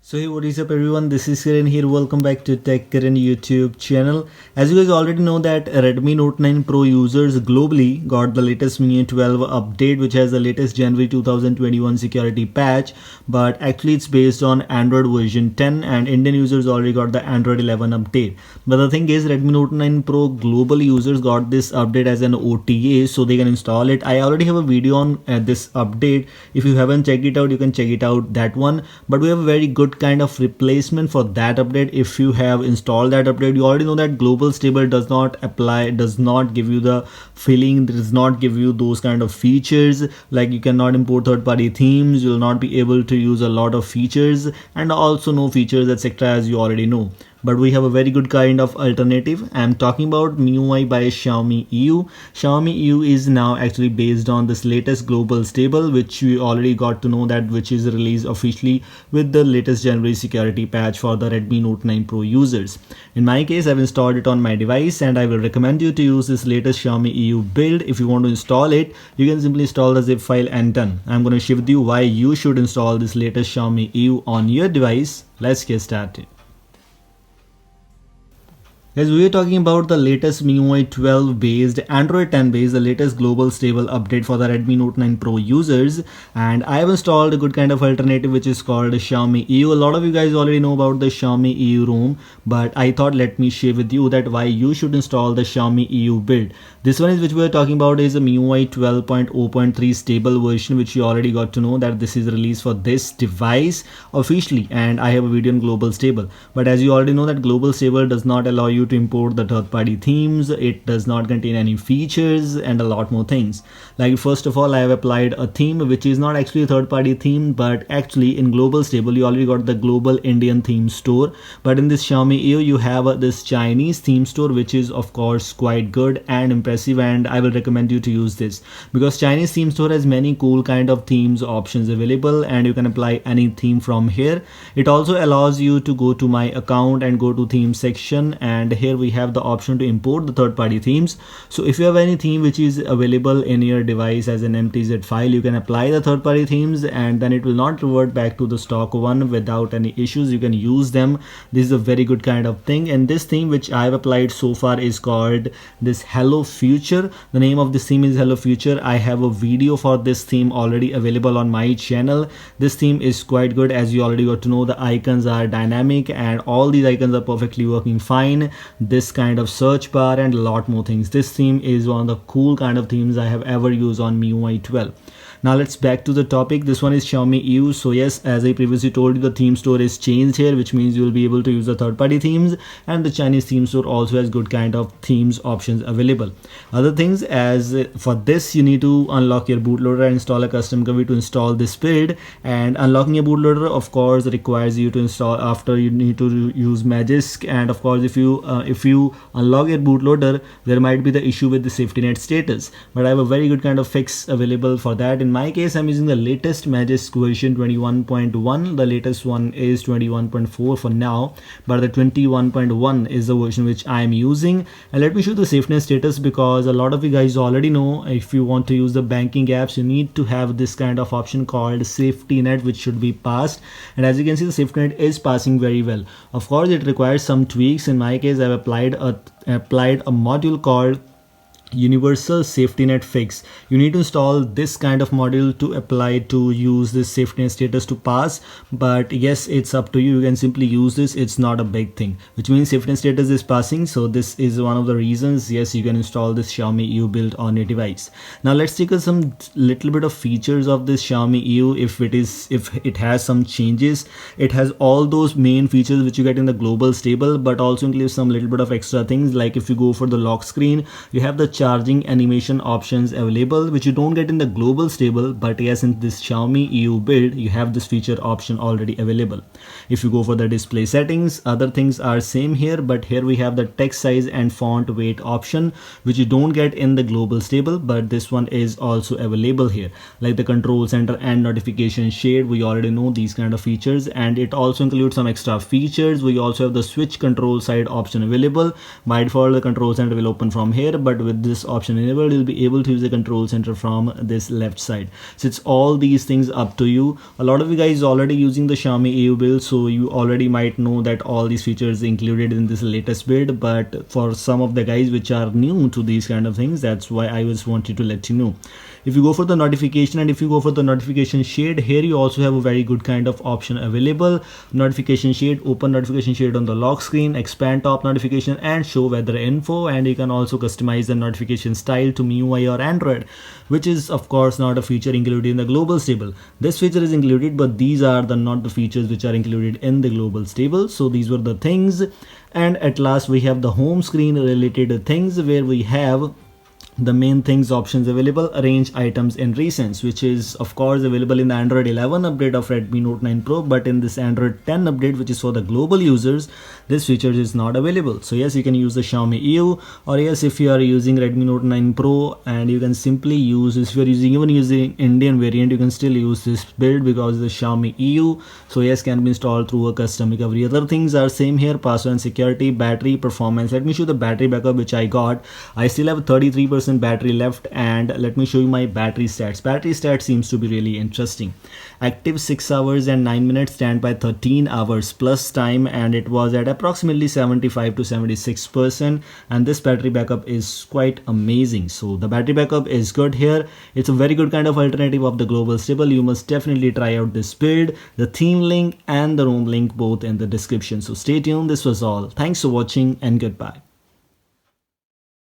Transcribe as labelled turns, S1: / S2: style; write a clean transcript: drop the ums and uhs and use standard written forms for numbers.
S1: So hey, what is up everyone, this is Kiran here. Welcome back to Tech Kiran YouTube channel. As you guys already know that Redmi Note 9 Pro users globally got the latest MIUI 12 update, which has the latest January 2021 security patch, but actually it's based on Android version 10 and Indian users already got the Android 11 update. But the thing is, Redmi Note 9 Pro global users got this update as an OTA, so they can install it. I already have a video on this update. If you haven't checked it out, you can check it out, that one. But we have a very good kind of replacement for that update. If you have installed that update, you already know that global stable does not apply, does not give you the feeling, does not give you those kind of features, like you cannot import third-party themes, you will not be able to use a lot of features, and also no features etc, as you already know. But we have a very good kind of alternative. I'm talking about MIUI by Xiaomi EU. Xiaomi EU is now actually based on this latest global stable, which we already got to know that, which is released officially with the latest January security patch for the Redmi Note 9 Pro users. In my case, I've installed it on my device and I will recommend you to use this latest Xiaomi EU build. If you want to install it, you can simply install the zip file and done. I'm going to share with you why you should install this latest Xiaomi EU on your device. Let's get started. As we are talking about the latest MIUI 12 based, Android 10 based, the latest global stable update for the Redmi Note 9 Pro users, and I have installed a good kind of alternative which is called Xiaomi EU. A lot of you guys already know about the Xiaomi EU ROM, but I thought let me share with you that why you should install the Xiaomi EU build. This one is which we are talking about is a MIUI 12.0.3 stable version, which you already got to know that this is released for this device officially, and I have a video on global stable. But as you already know that global stable does not allow you to import the third-party themes, it does not contain any features and a lot more things. Like first of all, I have applied a theme which is not actually a third-party theme, but actually in global stable you already got the global Indian theme store, but in this Xiaomi EU you have this Chinese theme store, which is of course quite good and impressive, and I will recommend you to use this because Chinese theme store has many cool kind of themes options available and you can apply any theme from here. It also allows you to go to my account and go to theme section, and here we have the option to import the third-party themes. So if you have any theme which is available in your device as an MTZ file, you can apply the third-party themes and then it will not revert back to the stock one without any issues. You can use them. This is a very good kind of thing, and this theme which I have applied so far is called this Hello Future. The name of this theme is Hello Future. I have a video for this theme already available on my channel. This theme is quite good. As you already got to know, the icons are dynamic and all these icons are perfectly working fine. This kind of search bar and a lot more things. This theme is one of the cool kind of themes I have ever used on MIUI 12. Now let's back to the topic. This one is Xiaomi EU. So yes, as I previously told you, the theme store is changed here, which means you will be able to use the third-party themes, and the Chinese theme store also has good kind of themes options available. Other things, as for this you need to unlock your bootloader and install a custom GUI to install this build, and unlocking a bootloader of course requires you to install, after you need to use Magisk, and of course if you unlock your bootloader, there might be the issue with the safety net status, but I have a very good kind of fix available for that. In my case, I'm using the latest Magisk version 21.1. The latest one is 21.4 for now, but the 21.1 is the version which I'm using. And let me show the safety net status, because a lot of you guys already know if you want to use the banking apps, you need to have this kind of option called safety net, which should be passed, and as you can see, the safety net is passing very well. Of course it requires some tweaks. In my case, I've applied a module called Universal Safety Net Fix. You need to install this kind of module to apply to use this safety net status to pass, but yes, it's up to you. You can simply use this. It's not a big thing, which means safety net status is passing. So this is one of the reasons, yes, you can install this Xiaomi EU build on your device. Now let's take some little bit of features of this Xiaomi EU. If it has some changes, it has all those main features which you get in the global stable, but also includes some little bit of extra things. Like if you go for the lock screen, you have the charging animation options available, which you don't get in the global stable, but yes, in this Xiaomi EU build you have this feature option already available. If you go for the display settings, other things are same here, but here we have the text size and font weight option, which you don't get in the global stable, but this one is also available here. Like the control center and notification shade, we already know these kind of features, and it also includes some extra features. We also have the switch control side option available. By default the control center will open from here, but with this option enabled, you'll be able to use the control center from this left side. So it's all these things up to you. A lot of you guys already using the Xiaomi AU build, so you already might know that all these features included in this latest build, but for some of the guys which are new to these kind of things, that's why I was wanted to let you know. If you go for the notification and if you go for the notification shade, here you also have a very good kind of option available. Notification shade, open notification shade on the lock screen, expand top notification and show weather info, and you can also customize the notification style to MIUI or Android, which is of course not a feature included in the global stable. This feature is included, but these are not the features which are included in the global stable. So these were the things. And at last we have the home screen related things, where we have the main things options available. Arrange items in recents, which is of course available in the Android 11 update of Redmi Note 9 Pro, but in this Android 10 update, which is for the global users, this feature is not available. So yes, you can use the Xiaomi EU, or yes, if you are using Redmi Note 9 Pro, and you can simply use, if you are even using Indian variant, you can still use this build because the Xiaomi EU, so yes, can be installed through a custom recovery. Other things are same here: password and security, battery, performance. Let me show the battery backup which I got. I still have 33% battery left, and let me show you my battery stats. Battery stats seems to be really interesting. Active 6 hours and 9 minutes, standby 13 hours plus time, and it was at approximately 75 to 76%, and this battery backup is quite amazing. So the battery backup is good here. It's a very good kind of alternative of the global stable. You must definitely try out this build. The theme link and the ROM link both in the description. So stay tuned. This was all. Thanks for watching and goodbye.